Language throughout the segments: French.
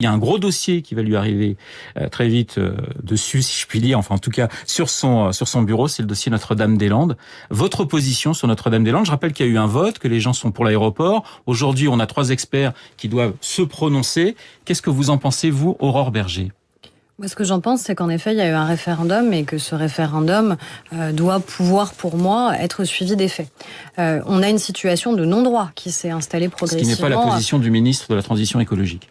Il y a un gros dossier qui va lui arriver très vite dessus, si je puis dire. Enfin, en tout cas, sur son bureau, c'est le dossier Notre-Dame-des-Landes. Votre position sur Notre-Dame-des-Landes, je rappelle qu'il y a eu un vote, que les gens sont pour l'aéroport. Aujourd'hui, on a 3 experts qui doivent se prononcer. Qu'est-ce que vous en pensez, vous, Aurore Berger ? Moi, ce que j'en pense, c'est qu'en effet, il y a eu un référendum et que ce référendum doit pouvoir, pour moi, être suivi des faits. On a une situation de non-droit qui s'est installée progressivement. Ce qui n'est pas la position du ministre de la Transition écologique.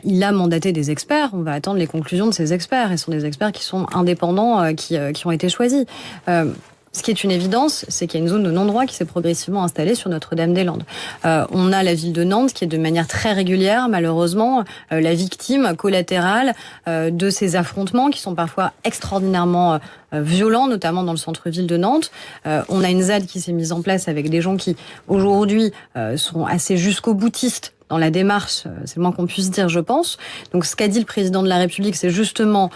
Il a mandaté des experts. On va attendre les conclusions de ces experts. Et ce sont des experts qui sont indépendants, qui ont été choisis. Ce qui est une évidence, c'est qu'il y a une zone de non-droit qui s'est progressivement installée sur Notre-Dame-des-Landes. On a la ville de Nantes qui est de manière très régulière, malheureusement, la victime collatérale de ces affrontements qui sont parfois extraordinairement violents, notamment dans le centre-ville de Nantes. On a une ZAD qui s'est mise en place avec des gens qui, aujourd'hui, sont assez jusqu'au boutistes dans la démarche, c'est le moins qu'on puisse dire, je pense. Donc, ce qu'a dit le président de la République, c'est justement,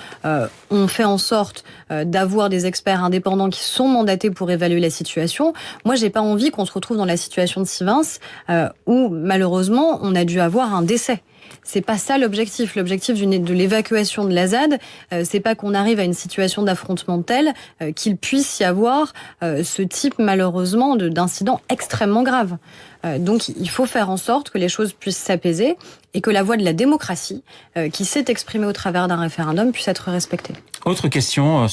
on fait en sorte d'avoir des experts indépendants qui sont mandatés pour évaluer la situation. Moi, j'ai pas envie qu'on se retrouve dans la situation de Sivens, où, malheureusement, on a dû avoir un décès. C'est pas ça l'objectif. L'objectif de l'évacuation de la ZAD, c'est pas qu'on arrive à une situation d'affrontement telle qu'il puisse y avoir ce type, malheureusement, d'incidents extrêmement graves. Donc, il faut faire en sorte que les choses puissent s'apaiser et que la voix de la démocratie, qui s'est exprimée au travers d'un référendum, puisse être respectée. Autre question